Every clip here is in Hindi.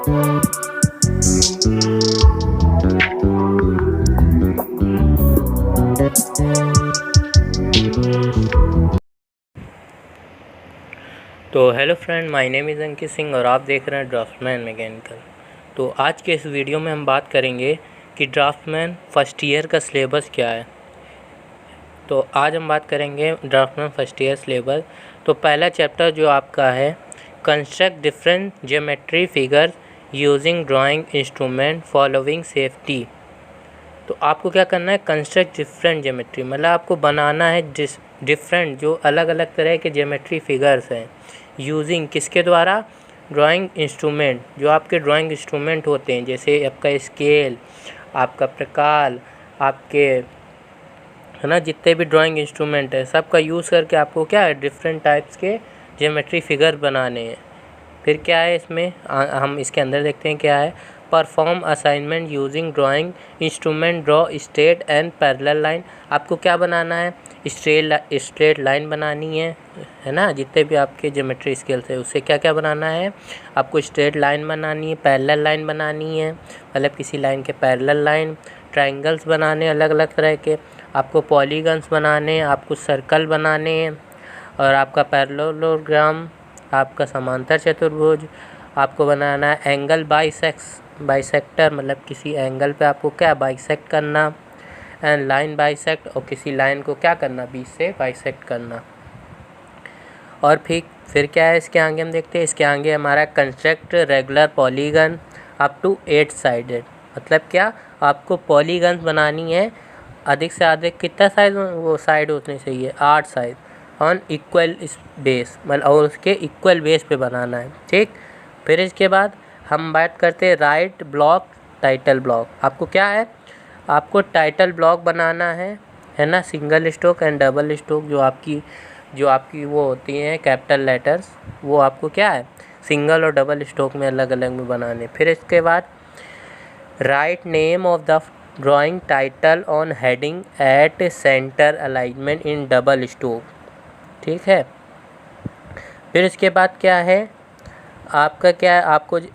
तो hello friend, my name is Ankit Singh और आप देख रहे हैं ड्राफ्टमैन मैकेनिकल। तो आज के इस वीडियो में हम बात करेंगे कि ड्राफ्टमैन फर्स्ट ईयर का सिलेबस क्या है। तो आज हम बात करेंगे ड्राफ्टमैन फर्स्ट ईयर सिलेबस। तो पहला चैप्टर जो आपका है, construct different geometry figures using drawing instrument following safety. तो आपको क्या करना है, कंस्ट्रक्ट डिफरेंट ज्योमेट्री, मतलब आपको बनाना है डिफरेंट जो अलग अलग तरह के ज्योमेट्री फिगर्स हैं, यूजिंग किसके द्वारा, ड्राइंग इंस्ट्रूमेंट, जो आपके ड्राइंग इंस्ट्रूमेंट होते हैं, जैसे आपका स्केल, आपका प्रकार, आपके है ना, जितने भी ड्राइंग इंस्ट्रूमेंट है सबका यूज़ करके आपको क्या है, डिफरेंट टाइप्स के ज्योमेट्री फिगर बनाने हैं। फिर क्या है इसमें, हम इसके अंदर देखते हैं क्या है, perform assignment using drawing instrument, draw straight and parallel line. आपको क्या बनाना है, स्ट्रेट लाइन बनानी है ना, जितने भी आपके ज्योमेट्री स्केल्स है उससे क्या क्या बनाना है, आपको स्ट्रेट लाइन बनानी है, पैरेलल लाइन बनानी है, मतलब किसी लाइन के पैरेलल लाइन, ट्रायंगल्स बनाने अलग अलग तरह के, आपको पॉलीगन्स बनाने, आपको सर्कल बनाने हैं, और आपका पैरेललोग्राम, आपका समांतर चतुर्भुज, आपको बनाना है एंगल बाइसेक्टर, मतलब किसी एंगल पे आपको क्या बाइसेक्ट करना, एंड लाइन बाइसेक्ट, और किसी लाइन को क्या करना, बीच से बाइसेक्ट करना। और फिर क्या है इसके आगे, हम देखते हैं इसके आगे हमारा construct regular polygon up to 8 sided. मतलब क्या, आपको पॉलीगन्स बनानी है, अधिक से अधिक कितना साइड वो साइड होने चाहिए, 8 साइड, ऑन इक्वल बेस, मतलब और उसके इक्वल बेस पे बनाना है, ठीक। फिर इसके बाद हम बात करते हैं राइट ब्लॉक टाइटल ब्लॉक। आपको क्या है, आपको टाइटल ब्लॉक बनाना है ना, single stroke and double stroke, जो आपकी वो होती हैं कैपिटल लेटर्स, वो आपको क्या है, सिंगल और डबल स्ट्रोक में अलग अलग में बनाने। फिर इसके बाद write name of the drawing title on heading at centre alignment in double stroke, ठीक है। फिर इसके बाद क्या है, आपका क्या है,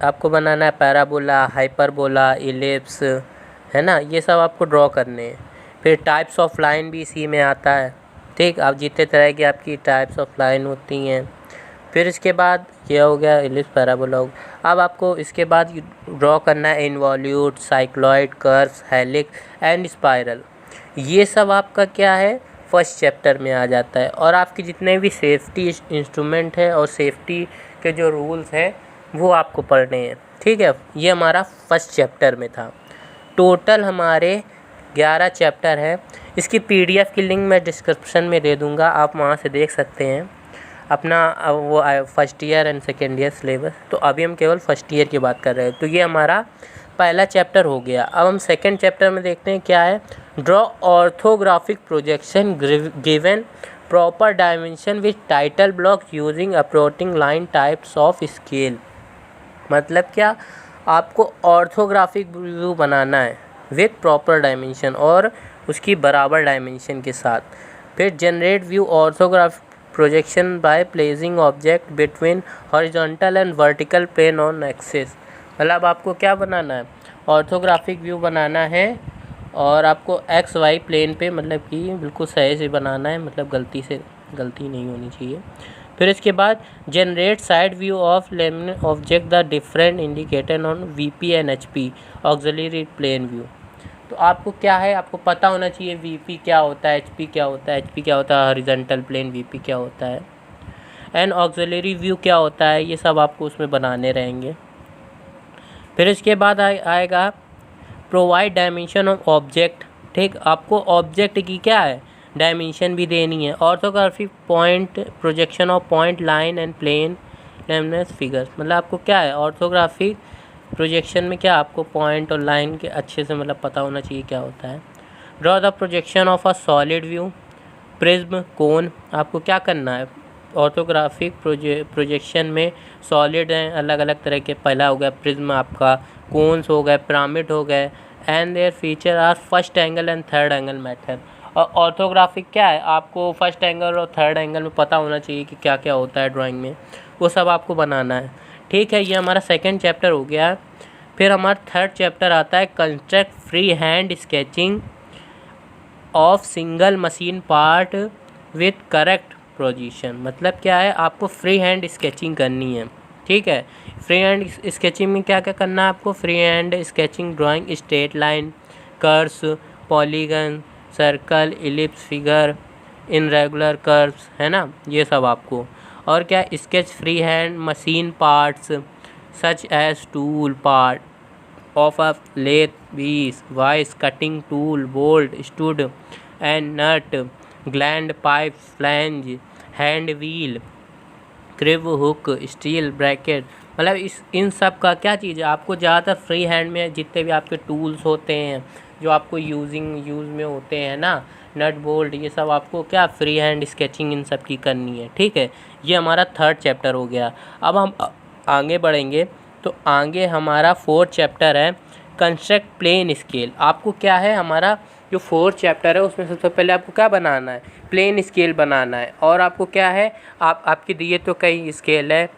आपको बनाना है पैराबोला, हाइपरबोला, इलिप्स, है ना, ये सब आपको ड्रॉ करने हैं। फिर टाइप्स ऑफ लाइन भी इसी में आता है, ठीक। आप जितने तरह की आपकी टाइप्स ऑफ लाइन होती हैं। फिर इसके बाद ये हो गया इलिप्स, पैराबोला हो गया। अब आपको इसके बाद ड्रॉ करना है involute, cycloid, curves, helix and spiral. ये सब आपका क्या है, फर्स्ट चैप्टर में आ जाता है। और आपके जितने भी सेफ्टी इंस्ट्रूमेंट है और सेफ्टी के जो रूल्स हैं वो आपको पढ़ने हैं, ठीक है। ये हमारा फर्स्ट चैप्टर में था। टोटल हमारे 11 चैप्टर है। इसकी PDF की लिंक मैं डिस्क्रिप्शन में दे दूँगा, आप वहाँ से देख सकते हैं अपना वो first year and second year syllabus. तो अभी हम केवल फर्स्ट ईयर की बात कर रहे हैं। तो ये हमारा पहला चैप्टर हो गया। अब हम सेकेंड चैप्टर में देखते हैं क्या है, draw orthographic projection given proper dimension with title block using approaching line types of scale. मतलब क्या, आपको ऑर्थोग्राफिक व्यू बनाना है विथ प्रॉपर डायमेंशन और उसकी बराबर डायमेंशन के साथ। फिर generate view orthographic projection by placing object between horizontal and vertical plane on axis. मतलब आपको क्या बनाना है, ऑर्थोग्राफिक व्यू बनाना है और आपको XY प्लेन पे, मतलब कि बिल्कुल सही से बनाना है, मतलब गलती नहीं होनी चाहिए। फिर इसके बाद generate side view of laminate object the different indicator on VP and HP auxiliary plane view. तो आपको क्या है, आपको पता होना चाहिए VP क्या होता है, HP क्या होता है, HP क्या होता है, हॉरिजॉन्टल प्लेन, VP क्या होता है, एंड ऑक्सिलरी व्यू क्या होता है, ये सब आपको उसमें बनाने रहेंगे। फिर इसके बाद आएगा प्रोवाइड डायमेंशन ऑफ ऑब्जेक्ट, ठीक। आपको ऑब्जेक्ट की क्या है, डायमेंशन भी देनी है। Orthographic point projection of point, line and plane laminas figures. मतलब आपको क्या है, ऑर्थोग्राफिक प्रोजेक्शन में क्या, आपको पॉइंट और लाइन के अच्छे से मतलब पता होना चाहिए क्या होता है। Draw the projection of a solid view, prism, cone. आपको क्या करना है, ऑर्थोग्राफिक प्रोजेक्शन में सॉलिड हैं अलग अलग तरह के, पहला हो गया प्रिज्म, आपका कोन्स हो गए, पिरामिड हो गए, and their feature are first angle and third angle method. और ऑर्थोग्राफिक क्या है, आपको फर्स्ट एंगल और थर्ड एंगल में पता होना चाहिए कि क्या क्या होता है ड्राइंग में, वो सब आपको बनाना है, ठीक है, ये हमारा सेकंड चैप्टर हो गया। फिर हमारा थर्ड चैप्टर आता है construct free hand sketching of single machine part with correct position. मतलब क्या है, आपको फ्री हैंड स्केचिंग करनी है। ठीक है, फ्री हैंड स्केचिंग में क्या क्या करना है आपको, free hand sketching drawing straight line, curves, polygon, circle, ellipse, figure, irregular curves, है ना, ये सब आपको। और क्या, sketch free hand machine parts such as tool part of a lathe piece, vice, cutting tool, bolt, stud and nut, gland, pipe, flange, hand wheel, crib, hook, steel bracket. मतलब इन सब का क्या चीज़ है, आपको ज़्यादातर फ्री हैंड में जितने भी आपके टूल्स होते हैं जो आपको यूज़ में होते हैं ना, नट बोल्ट, ये सब आपको क्या फ्री हैंड स्केचिंग इन सब की करनी है। ठीक है, ये हमारा थर्ड चैप्टर हो गया। अब हम आगे बढ़ेंगे, तो आगे हमारा फोर्थ चैप्टर है कंस्ट्रक्ट प्लेन स्केल। आपको क्या है, हमारा जो फोर्थ चैप्टर है उसमें सबसे पहले आपको क्या बनाना है, प्लेन स्केल बनाना है। और आपको क्या है, आपके दिए तो कई स्केल है,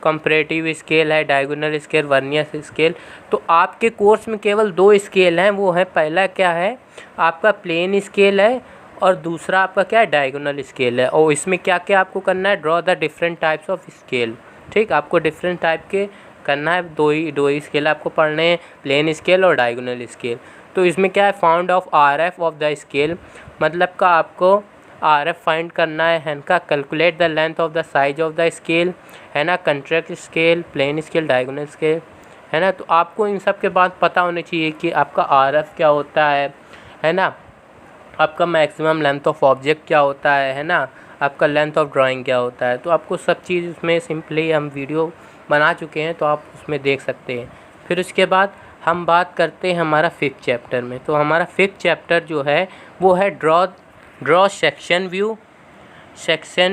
कंपैरेटिव स्केल है, डायगोनल स्केल, वर्नियर स्केल। तो आपके कोर्स में केवल 2 स्केल हैं, वो है पहला क्या है आपका प्लेन स्केल है और दूसरा आपका क्या है डायगोनल स्केल है। और इसमें क्या क्या आपको करना है, draw the different types of scale. ठीक, आपको डिफरेंट टाइप के करना है, दो ही स्केल आपको पढ़ने हैं, प्लेन स्केल और डायगोनल स्केल। तो इसमें क्या है, found of RF of the scale, मतलब का आपको RF फाइंड करना है ना, calculate the length of the size of the scale, है ना, contract scale, plain scale, diagonal scale, है ना। तो आपको इन सब के बाद पता होने चाहिए कि आपका RF क्या होता है ना, आपका मैक्सिमम लेंथ ऑफ ऑब्जेक्ट क्या होता है ना, आपका लेंथ ऑफ ड्राइंग क्या होता है। तो आपको सब चीज़ उसमें सिंपली हम वीडियो बना चुके हैं, तो आप उसमें देख सकते हैं। फिर उसके बाद हम बात करते हैं हमारा फिफ्थ चैप्टर में। तो हमारा फिफ्थ चैप्टर जो है वो है draw section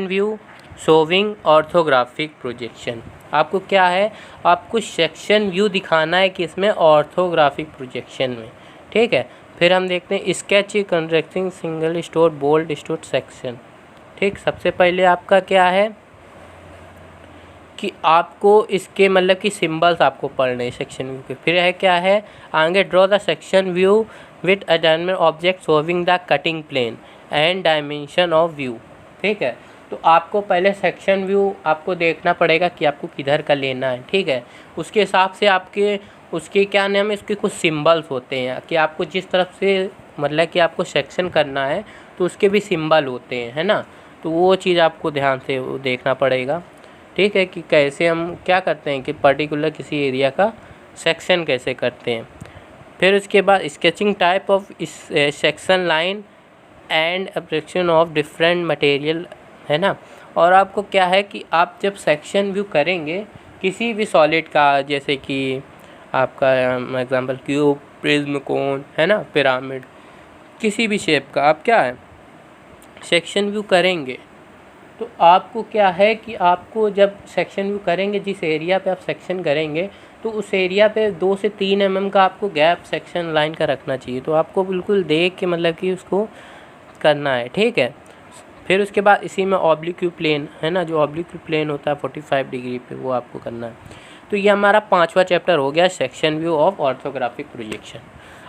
view showing orthographic projection. आपको क्या है, आपको सेक्शन व्यू दिखाना है कि इसमें ऑर्थोग्राफिक प्रोजेक्शन में। ठीक है, फिर हम देखते हैं sketch constructing single store bolt store section. ठीक, सबसे पहले आपका क्या है कि आपको इसके मतलब कि सिंबल्स आपको पढ़ने हैं सेक्शन व्यू के। फिर है क्या है आगे, draw the section view with adamant object showing the cutting plane and dimension of view. ठीक है, तो आपको पहले सेक्शन व्यू आपको देखना पड़ेगा कि आपको किधर का लेना है। ठीक है, उसके हिसाब से आपके उसके क्या नाम है, उसके कुछ सिंबल्स होते हैं कि आपको जिस तरफ से मतलब कि आपको सेक्शन करना है तो उसके भी सिंबल होते हैं, है ना। तो वो चीज़ आपको ध्यान से वो देखना पड़ेगा। ठीक है, कि कैसे हम क्या करते हैं कि पर्टिकुलर किसी एरिया का सेक्शन कैसे करते हैं। फिर उसके बाद sketching type of section line and application of different material, है ना। और आपको क्या है कि आप जब सेक्शन व्यू करेंगे किसी भी सॉलिड का, जैसे कि आपका एग्जांपल क्यूब, प्रिज्म, कोन, है ना, पिरामिड, किसी भी शेप का आप क्या है सेक्शन व्यू करेंगे, तो आपको क्या है कि आपको जब सेक्शन व्यू करेंगे, जिस एरिया पे आप सेक्शन करेंगे तो उस एरिया पे 2 से 3 mm का आपको गैप सेक्शन लाइन का रखना चाहिए। तो आपको बिल्कुल देख के मतलब कि उसको करना है। ठीक है, फिर उसके बाद इसी में ऑब्लिक प्लेन, है ना, जो ऑब्लिक प्लेन होता है 45 डिग्री पे, वो आपको करना है। तो ये हमारा 5वां चैप्टर हो गया section view of orthographic projection.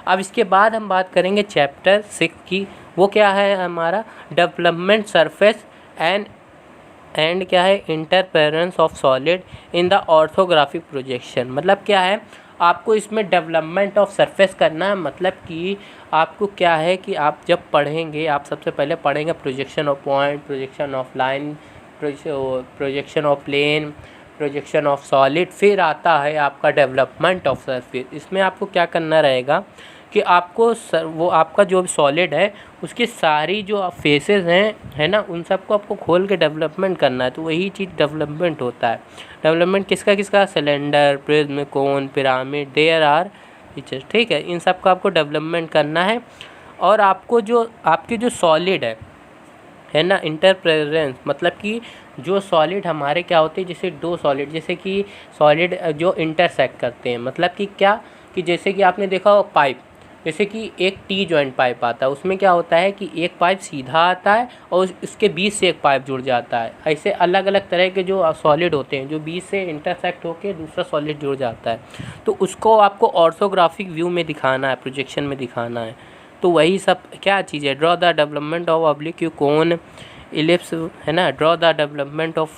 अब इसके बाद हम बात करेंगे चैप्टर 6 की। वो क्या है हमारा, डेवलपमेंट सरफेस एंड क्या है, interference of solid in the orthographic projection. मतलब क्या है, आपको इसमें डेवलपमेंट ऑफ सरफेस करना है। मतलब कि आपको क्या है कि आप जब पढ़ेंगे, आप सबसे पहले पढ़ेंगे projection of point, projection of line, projection of plane, projection of solid, फिर आता है आपका डेवलपमेंट ऑफ सरफेस। इसमें आपको क्या करना रहेगा कि आपको वो आपका जो भी सॉलिड है उसकी सारी जो फेसेस हैं, है ना, उन सबको आपको खोल के डेवलपमेंट करना है। तो वही चीज़ डेवलपमेंट होता है। डेवलपमेंट किसका, cylinder, prism, cone, pyramid, there are features. ठीक है, इन सब का आपको डेवलपमेंट करना है। और आपको जो आपकी जो सॉलिड है ना, इंटरफेरेंस, मतलब कि जो सॉलिड हमारे क्या होते हैं, जैसे 2 सॉलिड, जैसे कि सॉलिड जो इंटरसेक्ट करते हैं, मतलब कि क्या कि जैसे कि आपने देखा हो जैसे कि एक टी जॉइंट पाइप आता है, उसमें क्या होता है कि एक पाइप सीधा आता है और उसके बीच से एक पाइप जुड़ जाता है। ऐसे अलग अलग तरह के जो सॉलिड होते हैं जो बीच से इंटरसेक्ट होकर दूसरा सॉलिड जुड़ जाता है, तो उसको आपको ऑर्थोग्राफिक व्यू में दिखाना है, प्रोजेक्शन में दिखाना है। तो वही सब क्या चीज़ है, draw the development of oblique cone ellipse, है ना, draw the development of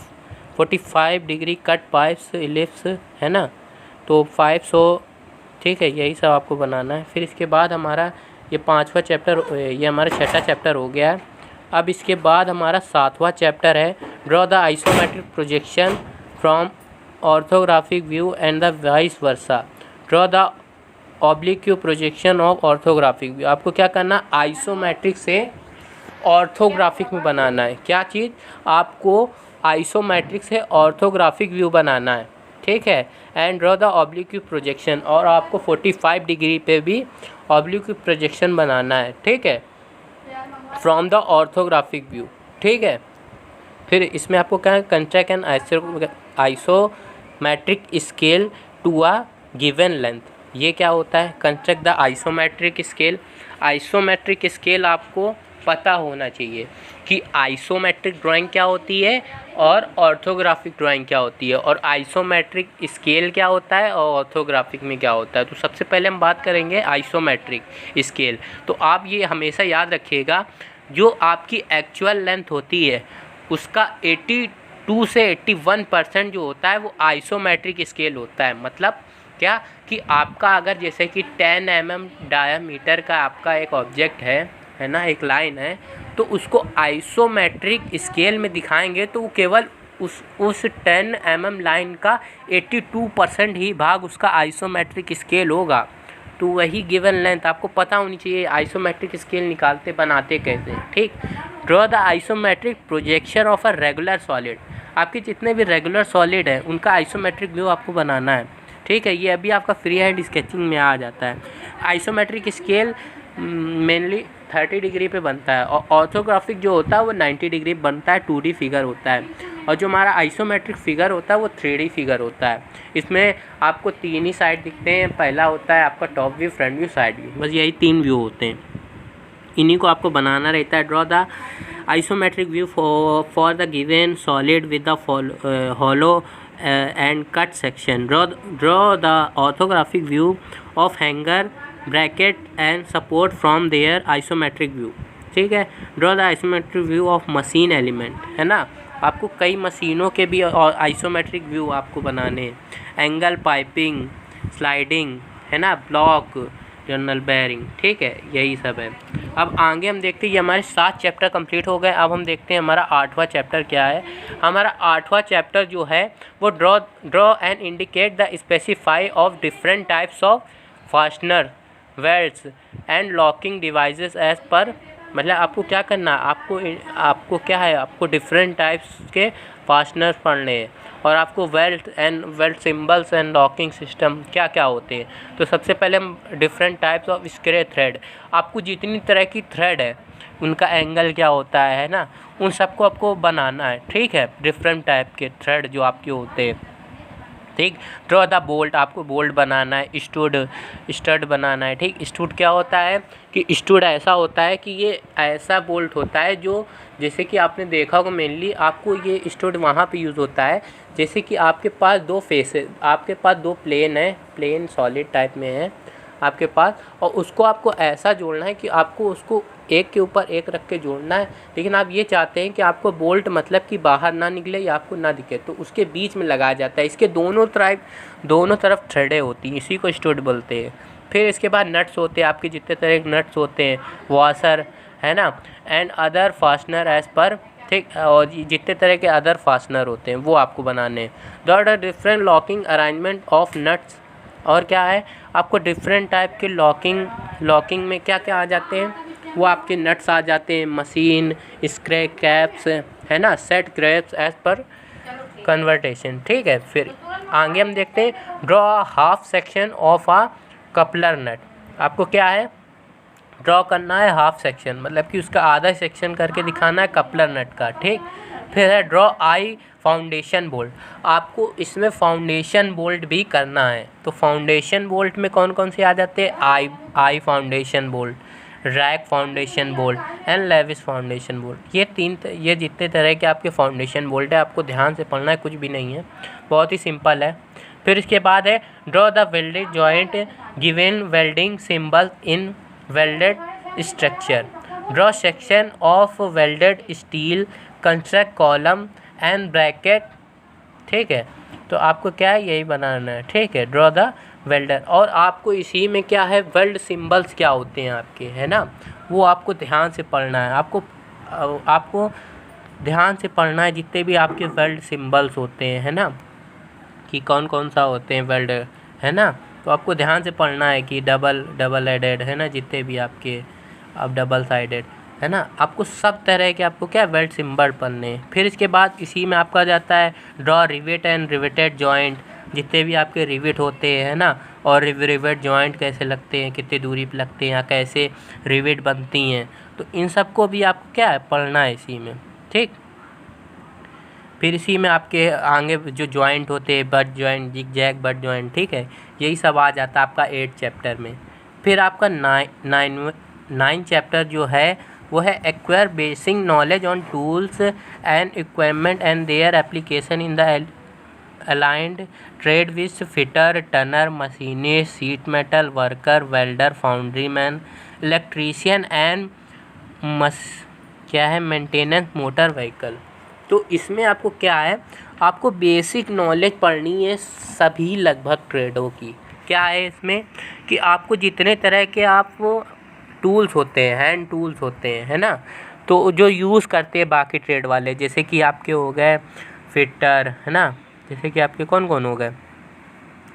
45 degree cut pipes ellipse, है ना, तो 500, ठीक है, यही सब आपको बनाना है। फिर इसके बाद हमारा ये 5वां चैप्टर, ये हमारा 6वां चैप्टर हो गया है। अब इसके बाद हमारा 7वां चैप्टर है, draw the isometric projection from orthographic view and the vice versa, draw the oblique projection of orthographic view. आपको क्या करना, आइसोमेट्रिक से ऑर्थोग्राफिक में बनाना है। क्या चीज़, आपको आइसोमेट्रिक से ऑर्थोग्राफिक व्यू बनाना है, ठीक है। And draw the oblique projection, और आपको 45 डिग्री पे भी ऑब्लिक प्रोजेक्शन बनाना है, ठीक है, फ्रॉम द ऑर्थोग्राफिक व्यू, ठीक है। फिर इसमें आपको क्या है, construct an isometric scale to a given length. ये क्या होता है, construct the isometric scale. Isometric scale आपको पता होना चाहिए कि आइसोमेट्रिक ड्राइंग क्या होती है और ऑर्थोग्राफिक ड्राइंग क्या होती है, और आइसोमेट्रिक स्केल क्या होता है और ऑर्थोग्राफिक में क्या होता है। तो सबसे पहले हम बात करेंगे आइसोमेट्रिक स्केल। तो आप ये हमेशा याद रखिएगा, जो आपकी एक्चुअल लेंथ होती है उसका 82 से 81% जो होता है वो आइसोमेट्रिक स्केल होता है। मतलब क्या कि आपका अगर जैसे कि 10 mm डायामीटर का आपका एक ऑब्जेक्ट है ना, एक लाइन है, तो उसको आइसोमेट्रिक स्केल में दिखाएंगे तो वो केवल उस 10 mm लाइन का 82% ही भाग उसका आइसोमेट्रिक स्केल होगा। तो वही गिवन लेंथ आपको पता होनी चाहिए, आइसोमेट्रिक स्केल निकालते बनाते कैसे, ठीक। Draw the isometric projection of a regular solid. आपके जितने भी रेगुलर सॉलिड है उनका आइसोमेट्रिक व्यू आपको बनाना है, ठीक है। ये अभी आपका फ्री हैंड स्केचिंग में आ जाता है। आइसोमेट्रिक स्केल मेनली 30 डिग्री पे बनता है, और ऑर्थोग्राफिक जो होता है वो 90 डिग्री बनता है, 2D फिगर होता है। और जो हमारा आइसोमेट्रिक फिगर होता है वो 3D फिगर होता है। इसमें आपको 3 ही साइड दिखते हैं, पहला होता है आपका top view, front view, side view, बस यही 3 व्यू होते हैं, इन्हीं को आपको बनाना रहता है। Draw the isometric view for the given solid with the hollow and cut section. Draw the orthographic view of hanger, bracket and support from their isometric view, ठीक है। Draw the isometric view of machine element, है ना, आपको कई मशीनों के भी आइसोमेट्रिक व्यू आपको बनाने हैं। एंगल, पाइपिंग, स्लाइडिंग, है ना, ब्लॉक, जर्नल बेयरिंग, ठीक है, यही सब है। अब आगे हम देखते हैं, ये हमारे 7 चैप्टर कंप्लीट हो गए। अब हम देखते हैं हमारा 8वां चैप्टर क्या है। हमारा 8वां चैप्टर जो है वो draw and indicate the specify of different types of fastener, welds and locking devices as पर। मतलब आपको क्या करना है, आपको क्या है, आपको डिफरेंट टाइप्स के फास्टनर्स पढ़ने हैं, और आपको belt symbols and locking system क्या क्या होते हैं। तो सबसे पहले हम different types of screw thread, आपको जितनी तरह की थ्रेड है उनका एंगल क्या होता है ना, उन सबको आपको बनाना है, ठीक है। डिफरेंट टाइप के थ्रेड जो आपके होते हैं, ठीक। ड्रॉ द बोल्ट, आपको बोल्ट बनाना है, स्टड बनाना है, ठीक। स्टूड क्या होता है कि स्टूड ऐसा होता है कि ये ऐसा बोल्ट होता है जो, जैसे कि आपने देखा होगा मेनली आपको ये स्टूड वहाँ पे यूज़ होता है, जैसे कि आपके पास 2 फेसेस, आपके पास 2 प्लेन है, प्लेन सॉलिड टाइप में है आपके पास, और उसको आपको ऐसा जोड़ना है कि आपको उसको एक के ऊपर एक रख के जोड़ना है। लेकिन आप ये चाहते हैं कि आपको बोल्ट मतलब कि बाहर ना निकले या आपको ना दिखे, तो उसके बीच में लगाया जाता है। इसके दोनों तरफ थ्रेडें होती हैं, इसी को स्टूड बोलते हैं। फिर इसके बाद नट्स होते हैं, आपके जितने तरह के नट्स होते हैं, वॉशर, है ना, and other fastener as per, ठीक। और जितने तरह के अदर फास्टनर होते हैं वो आपको बनाने हैं। The different locking arrangement of nuts, और क्या है, आपको डिफरेंट टाइप के लॉकिंग में क्या क्या आ जाते हैं, वो आपके नट्स आ जाते हैं, मशीन, स्क्रू कैप्स, है ना, सेट ग्रैप्स एज पर कन्वर्टेशन, ठीक है। फिर आगे हम देखते हैं, draw half section of a coupler nut. आपको क्या है, ड्रॉ करना है हाफ सेक्शन, मतलब कि उसका आधा सेक्शन करके दिखाना है कपलर नट का, ठीक। फिर है ड्रॉ आई फाउंडेशन बोल्ट, आपको इसमें फाउंडेशन बोल्ट भी करना है। तो फाउंडेशन बोल्ट में कौन कौन से आ जाते हैं, eye foundation bolt, rag foundation bolt and Lewis foundation bolt. ये जितने तरह के आपके फाउंडेशन बोल्ट है, आपको ध्यान से पढ़ना है, कुछ भी नहीं है, बहुत ही सिंपल है। फिर इसके बाद है draw the welded joint given welding symbol in welded structure, draw section of welded steel, construct column and bracket. ठीक है, तो आपको क्या है, यही बनाना है। ठीक है, ड्रॉ द वेल्डर, और आपको इसी में क्या है, वेल्ड सिंबल्स क्या होते हैं आपके, है ना, वो आपको ध्यान से पढ़ना है। आपको ध्यान से पढ़ना है जितने भी आपके वेल्ड सिंबल्स होते हैं, है ना, कि कौन कौन सा होते हैं वेल्ड, है ना। तो आपको ध्यान से पढ़ना है कि डबल हेडेड, है ना, जितने भी आपके अब डबल साइडेड, है ना, आपको सब तरह के आपको क्या वेल्ड सिंबल पढ़ने हैं। फिर इसके बाद इसी में आपका जाता है draw rivet and riveted joint, जितने भी आपके रिवेट होते हैं, है ना, और रिवेट जॉइंट कैसे लगते हैं, कितनी दूरी पे लगते हैं, या कैसे रिवेट बनती हैं, तो इन सबको भी आपको क्या है पढ़ना है इसी में। ठीक, फिर इसी में आपके आगे जो जॉइंट होते हैं, butt joint, zig zag butt joint, ठीक है, यही सब आ जाता है आपका 8 चैप्टर में। फिर आपका 9 चैप्टर जो है वो है acquire basic knowledge on tools and equipment and their application in the allied trade with fitter, turner, machinist, sheet metal worker, welder, foundry man, electrician and क्या है मेंटेनेंस मोटर व्हीकल। तो इसमें आपको क्या है, आपको बेसिक नॉलेज पढ़नी है सभी लगभग ट्रेडों की। क्या है इसमें कि आपको जितने तरह के आप टूल्स होते हैं, हैंड टूल्स होते हैं, है ना, तो जो यूज़ करते हैं बाकी ट्रेड वाले, जैसे कि आपके हो गए फिटर, है ना, जैसे कि आपके कौन कौन हो गए,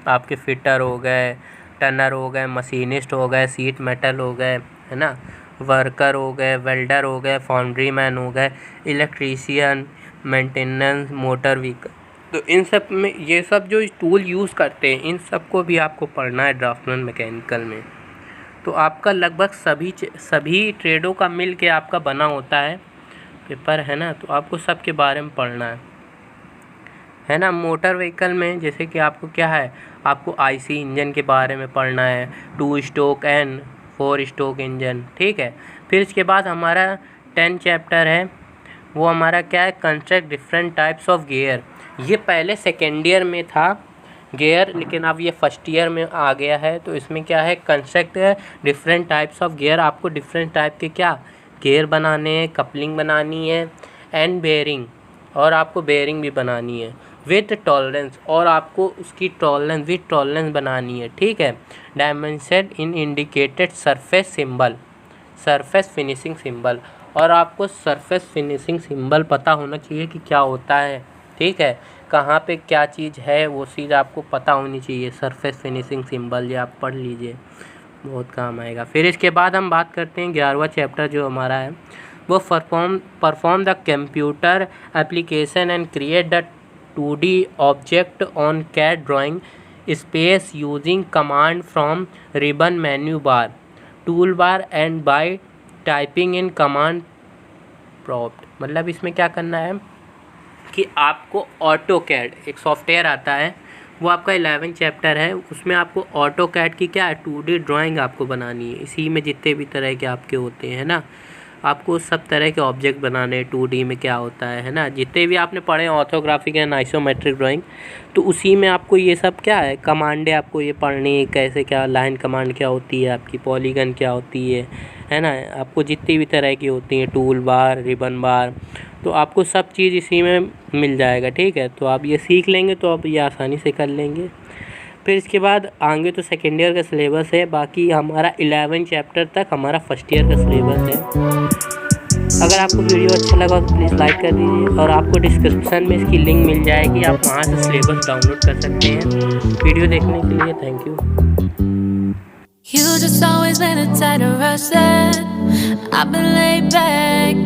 आपके फिटर हो गए, टनर हो गए, मशीनिस्ट हो गए, सीट मेटल हो गए, है ना, वर्कर हो गए, वेल्डर हो गए, फाउंड्री मैन हो गए, इलेक्ट्रीशियन, मेंटेनेंस मोटर व्हीकल। तो इन सब में ये सब जो टूल यूज़ करते हैं, इन सब को भी आपको पढ़ना है ड्राफ्टमैन मैकेनिकल में। तो आपका लगभग सभी ट्रेडों का मिल के आपका बना होता है पेपर, है ना, तो आपको सब के बारे में पढ़ना है ना। मोटर व्हीकल में जैसे कि आपको क्या है, आपको आईसी इंजन के बारे में पढ़ना है, 2 स्ट्रोक एंड 4 स्ट्रोक इंजन। ठीक है, फिर इसके बाद हमारा 10 चैप्टर है, वो हमारा क्या है, construct different types of gear. ये पहले सेकेंड ईयर में था गियर, लेकिन अब ये फर्स्ट ईयर में आ गया है। तो इसमें क्या है, construct different types of gear, आपको डिफरेंट टाइप के क्या गियर बनाने हैं, कपलिंग बनानी है एंड बेयरिंग, और आपको बेयरिंग भी बनानी है विथ टॉलरेंस, और आपको उसकी टॉलरेंस विथ टॉलरेंस बनानी है। ठीक है, dimension in indicated surface symbol, surface finishing symbol, और आपको सरफेस फिनिशिंग सिंबल पता होना चाहिए कि क्या होता है। ठीक है, कहाँ पे क्या चीज़ है वो चीज़ आपको पता होनी चाहिए। सरफेस फिनिशिंग सिंबल ये आप पढ़ लीजिए, बहुत काम आएगा। फिर इसके बाद हम बात करते हैं 11वां चैप्टर जो हमारा है, वो perform the computer application and create the 2D object on CAD drawing space using command from ribbon menu bar, tool bar and by typing in command prompt. मतलब इसमें क्या करना है कि आपको ऑटो कैड एक सॉफ्टवेयर आता है, वो आपका 11 चैप्टर है, उसमें आपको ऑटो कैड की क्या है 2D ड्राइंग आपको बनानी है। इसी में जितने भी तरह के आपके होते हैं ना, आपको सब तरह के ऑब्जेक्ट बनाने 2D में क्या होता है ना, जितने भी आपने पढ़े ऑर्थोग्राफिक एंड आइसोमेट्रिक ड्राइंग, तो उसी में आपको ये सब क्या है कमांडें आपको ये पढ़नी है, कैसे क्या लाइन कमांड क्या होती है आपकी, पॉलीगन क्या होती है ना, आपको जितनी भी तरह की होती हैं, टूल बार, रिबन बार, तो आपको सब चीज़ इसी में मिल जाएगा। ठीक है, तो आप ये सीख लेंगे तो आप ये आसानी से कर लेंगे। फिर इसके बाद आगे तो सेकेंड ईयर का सिलेबस है, बाकी हमारा 11 चैप्टर तक हमारा फर्स्ट ईयर का सिलेबस है। अगर आपको वीडियो अच्छा लगा तो प्लीज़ लाइक कर दीजिए, और आपको डिस्क्रिप्शन में इसकी लिंक मिल जाएगी, आप वहाँ से सिलेबस डाउनलोड कर सकते हैं। वीडियो देखने के लिए thank you. You just always been a tighter rush that I've been laid back